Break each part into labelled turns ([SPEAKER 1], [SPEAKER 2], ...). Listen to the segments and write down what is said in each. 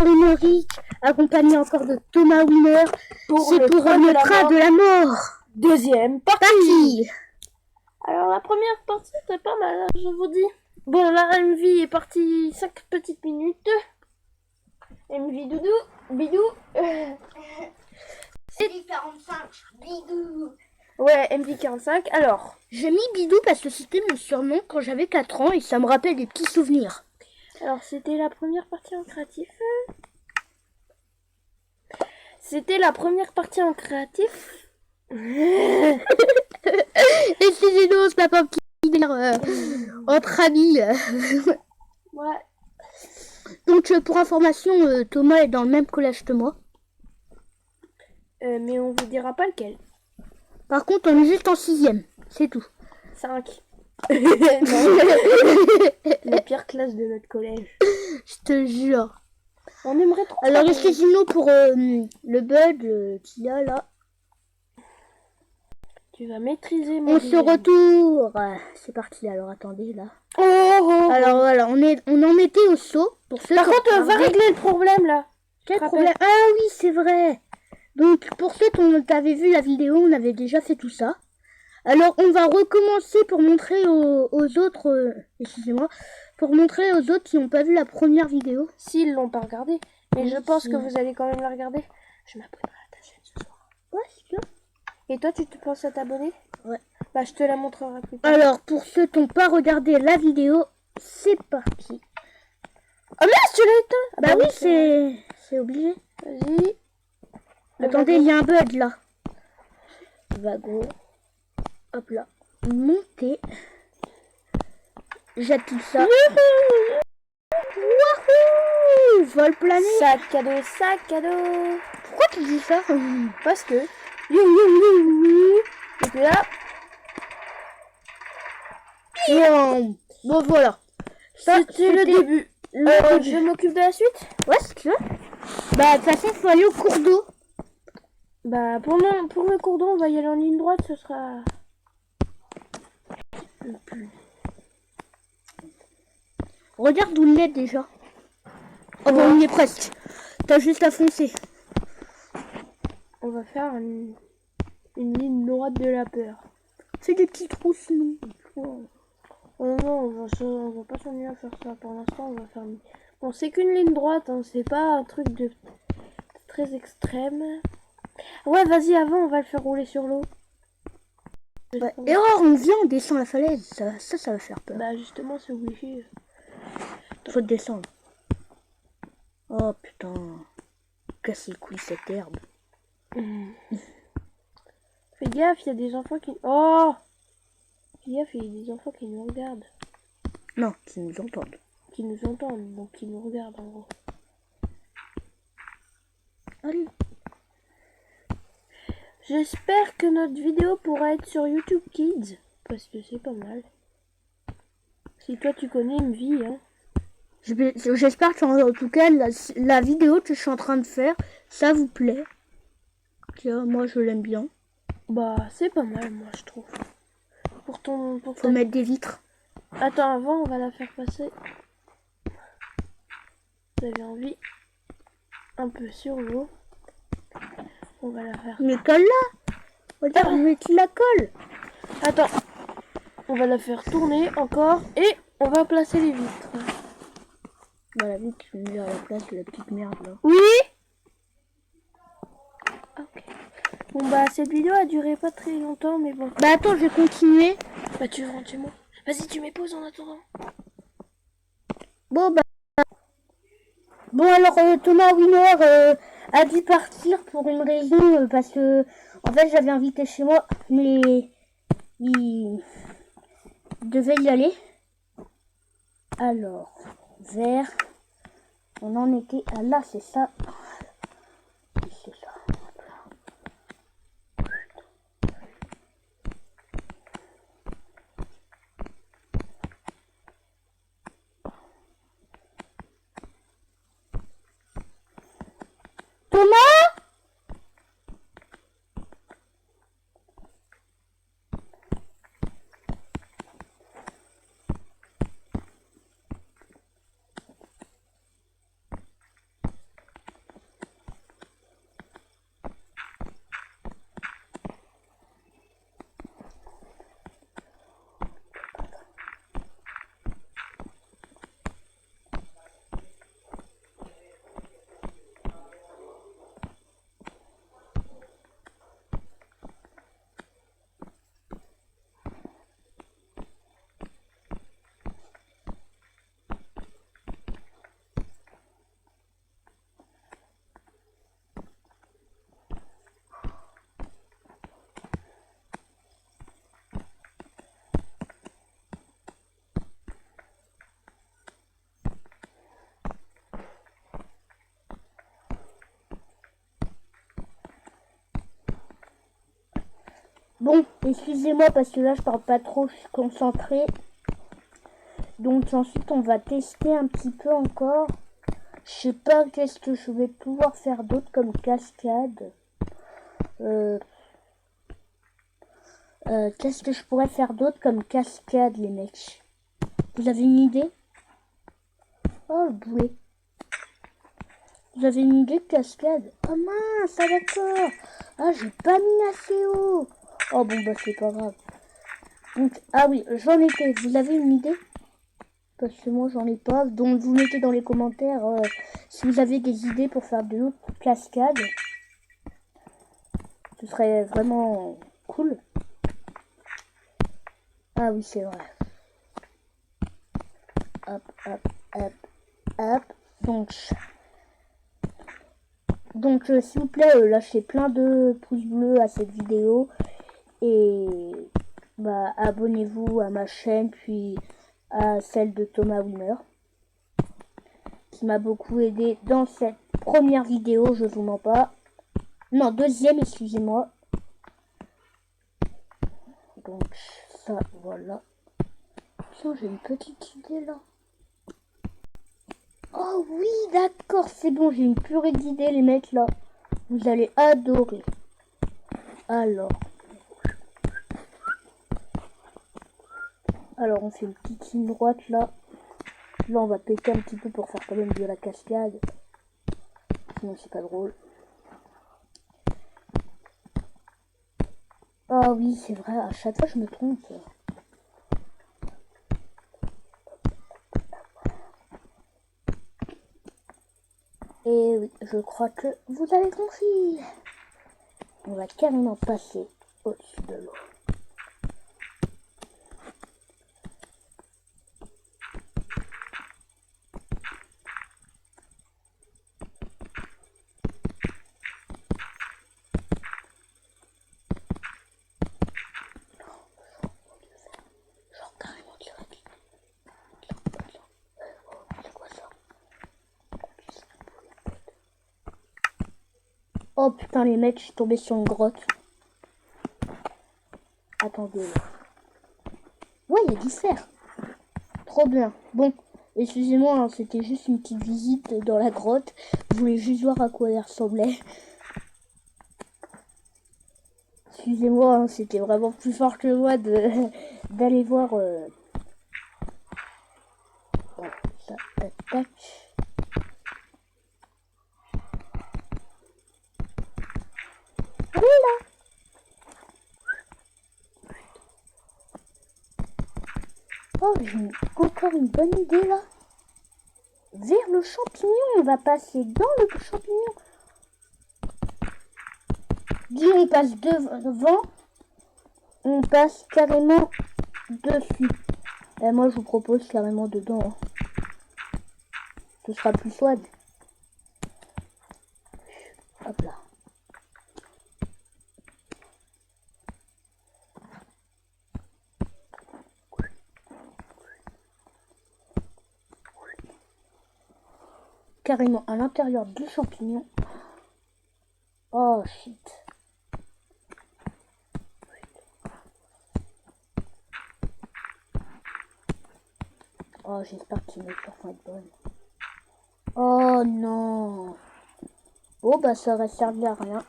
[SPEAKER 1] Émeric, accompagné encore de Thomas Winner. C'est pour le train de la mort.
[SPEAKER 2] Deuxième partie. Alors la première partie c'était pas mal, hein, je vous dis. Bon, là MV est parti 5 petites minutes. MV doudou, bidou.
[SPEAKER 1] C'est 45, bidou.
[SPEAKER 2] Ouais, MV45. Alors,
[SPEAKER 1] j'ai mis bidou parce que c'était mon surnom quand j'avais 4 ans et ça me rappelle des petits souvenirs.
[SPEAKER 2] Alors c'était la première partie en créatif. C'était la première partie en créatif.
[SPEAKER 1] Excusez-nous, c'est pas petit entre amis.
[SPEAKER 2] Ouais.
[SPEAKER 1] Donc pour information, Thomas est dans le même collège que moi.
[SPEAKER 2] Mais on vous dira pas lequel.
[SPEAKER 1] Par contre, on est juste en 6ème, c'est tout.
[SPEAKER 2] 5. La pire classe de notre collège.
[SPEAKER 1] Je te jure.
[SPEAKER 2] On aimerait trop.
[SPEAKER 1] Alors excusez-nous pour le bug qu'il y a là.
[SPEAKER 2] Tu vas maîtriser mon.
[SPEAKER 1] On se retourne. C'est parti. Alors attendez là.
[SPEAKER 2] Oh.
[SPEAKER 1] Alors voilà, on en était au saut. Pour ceux
[SPEAKER 2] Par contre, on va régler le problème là.
[SPEAKER 1] Quel problème? Ah oui, c'est vrai. Donc pour ceux qui avaient vu la vidéo, on avait déjà fait tout ça. Alors on va recommencer pour montrer aux autres. Excusez-moi. Pour montrer aux autres qui n'ont pas vu la première vidéo.
[SPEAKER 2] S'ils l'ont pas regardé. Mais je pense que vous allez quand même la regarder. Je m'abonnerai à ta chaîne ce soir.
[SPEAKER 1] Ouais, c'est bien.
[SPEAKER 2] Et toi, tu te penses à t'abonner?
[SPEAKER 1] Ouais.
[SPEAKER 2] Bah, je te la montrerai plus tard.
[SPEAKER 1] Alors, pour ceux qui n'ont pas regardé la vidéo, c'est parti.
[SPEAKER 2] Oh merde, tu l'as éteint!
[SPEAKER 1] Bah oui, c'est obligé.
[SPEAKER 2] Vas-y.
[SPEAKER 1] Attendez, il y a un bug là. Wagon. Hop là. Monter. J'active ça. Wouhou! Vol plané.
[SPEAKER 2] Sac à dos, sac à dos.
[SPEAKER 1] Pourquoi tu dis ça?
[SPEAKER 2] Parce que. Et puis là.
[SPEAKER 1] Bon voilà.
[SPEAKER 2] C'était le début. Je m'occupe de la suite?
[SPEAKER 1] Ouais, si tu veux. Bah, de toute façon, il faut aller au cours d'eau.
[SPEAKER 2] Bah, pour le cours d'eau, on va y aller en ligne droite, ce sera.
[SPEAKER 1] Regarde où il est déjà. Oh, bon, on y est presque. T'as juste à foncer.
[SPEAKER 2] On va faire une ligne droite de la peur.
[SPEAKER 1] Fais des petits trous sinon.
[SPEAKER 2] Oh non, on va pas s'ennuyer à faire ça. Pour l'instant, on va faire. Bon, c'est qu'une ligne droite, hein, c'est pas un truc de très extrême. Ouais, vas-y, avant, on va le faire rouler sur l'eau.
[SPEAKER 1] Ouais. Erreur, on vient, on descend la falaise. Ça va faire peur.
[SPEAKER 2] Bah, justement, c'est obligé.
[SPEAKER 1] Faut descendre. Oh putain. Casse les couilles cette herbe.
[SPEAKER 2] Fais gaffe, il y a des enfants qui. Oh! Fais gaffe, il y a des enfants qui nous regardent.
[SPEAKER 1] Non, qui nous entendent.
[SPEAKER 2] Qui nous entendent, donc qui nous regardent en gros.
[SPEAKER 1] Allez.
[SPEAKER 2] J'espère que notre vidéo pourra être sur YouTube Kids. Parce que c'est pas mal. Si toi tu connais une vie, hein.
[SPEAKER 1] J'espère que en tout cas la vidéo que je suis en train de faire, ça vous plaît. Tiens, moi je l'aime bien.
[SPEAKER 2] Bah c'est pas mal moi je trouve.
[SPEAKER 1] Faut mettre des vitres.
[SPEAKER 2] Attends, avant on va la faire passer. Vous avez envie un peu sur l'eau. On va la faire.
[SPEAKER 1] Mais colle-la. Regarde, mais tu la colles.
[SPEAKER 2] Attends. On va la faire tourner encore et on va placer les vitres.
[SPEAKER 1] Voilà, vite, tu me mets à la place de la petite merde là.
[SPEAKER 2] Oui. Ok. Bon bah cette vidéo a duré pas très longtemps mais bon.
[SPEAKER 1] Bah attends, je vais continuer.
[SPEAKER 2] Bah tu rentres chez moi. Vas-y, tu mets pause en attendant.
[SPEAKER 1] Bon alors Thomas Winner a dû partir pour une raison parce que en fait j'avais invité chez moi mais il devait y aller. Alors vert, on en était à là, c'est ça. C'est ça. Thomas? Bon, excusez-moi parce que là je parle pas trop, je suis concentrée. Donc ensuite on va tester un petit peu encore. Je sais pas qu'est-ce que je vais pouvoir faire d'autre comme cascade. Qu'est-ce que je pourrais faire d'autre comme cascade, les mecs? Vous avez une idée? Oh, le boulet. Vous avez une idée de cascade? Oh mince, ah d'accord. Ah, j'ai pas mis assez haut. Oh bon, bah c'est pas grave. Donc, ah oui, j'en étais. Vous avez une idée? Parce que moi, j'en ai pas. Donc, vous mettez dans les commentaires si vous avez des idées pour faire de l'autre cascade. Ce serait vraiment cool. Ah oui, c'est vrai. Hop, hop, hop, hop. Donc s'il vous plaît, lâchez plein de pouces bleus à cette vidéo. Et bah, abonnez-vous à ma chaîne, puis à celle de Thomas Winner, qui m'a beaucoup aidé dans cette première vidéo, je vous mens pas. Non, deuxième, excusez-moi. Donc ça, voilà. Tiens, j'ai une petite idée là. Oh oui, d'accord, c'est bon, j'ai une purée d'idées, les mecs, là. Vous allez adorer. Alors, on fait une petite ligne droite, là. Là, on va péter un petit peu pour faire quand même de la cascade. Sinon, c'est pas drôle. Ah oui, c'est vrai, à chaque fois, je me trompe. Et oui, je crois que vous avez compris. On va carrément passer au-dessus de l'eau. Genre carrément direct. C'est quoi ça? Oh putain, les mecs, je suis tombé sur une grotte. Attendez. Ouais, il y a du fer. Trop bien. Bon, excusez-moi, hein, c'était juste une petite visite dans la grotte. Je voulais juste voir à quoi elle ressemblait. Excusez-moi, hein, c'était vraiment plus fort que moi d'aller voir. Bon, ça, tac, tac. Allez là. Oh, j'ai encore une bonne idée là. Vers le champignon, on va passer dans le champignon. Dis, on passe devant, on passe carrément dessus. Et moi, je vous propose carrément dedans. Ce sera plus swag. Hop là. Carrément à l'intérieur du champignon. Oh shit. Oh, j'espère qu'il me vont être bonne. Oh non. Bon, bah ça va servir à rien.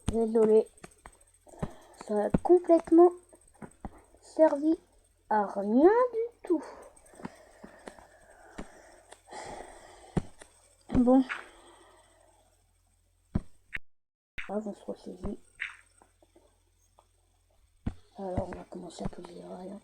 [SPEAKER 1] Désolé. Ça a complètement servi à rien du tout. Bon. Ah, on se ressaisit. Alors, on va commencer à poser rien.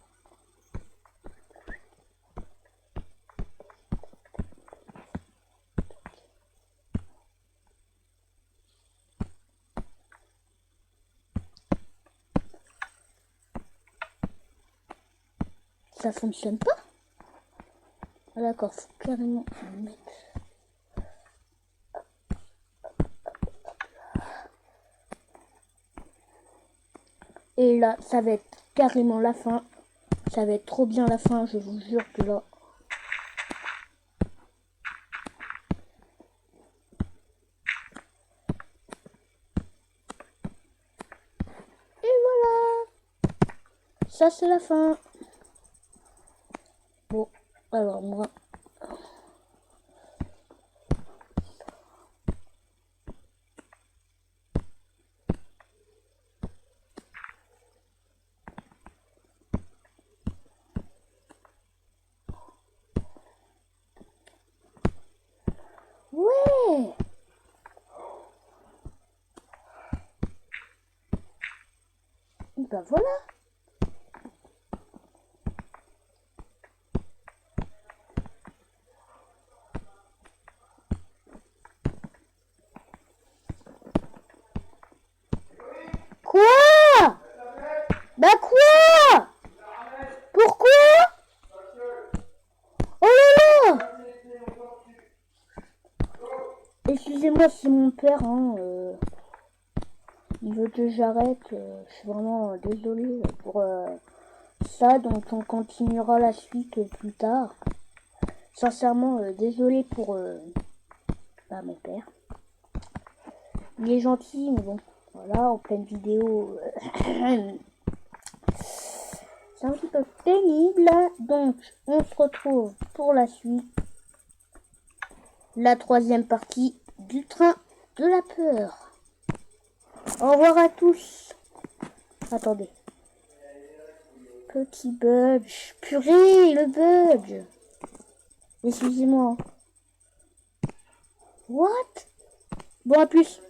[SPEAKER 1] Ça fonctionne pas? Ah d'accord, faut carrément mettre. Et là, ça va être carrément la fin. Ça va être trop bien la fin, je vous jure que là. ça c'est la fin. Bon, alors moi... Ouais. Ben voilà. Quoi? Bah quoi? Pourquoi? Oh là là! Excusez-moi, c'est mon père, hein. Il veut que j'arrête. Je suis vraiment désolée pour ça. Donc on continuera la suite plus tard. Sincèrement, désolé pour mon père. Il est gentil, mais bon, voilà, en pleine vidéo, c'est un petit peu pénible. Donc, on se retrouve pour la suite. La troisième partie du train de la peur. Au revoir à tous. Attendez. Petit budge. Purée, le budge. Excusez-moi. What? Bon, à plus.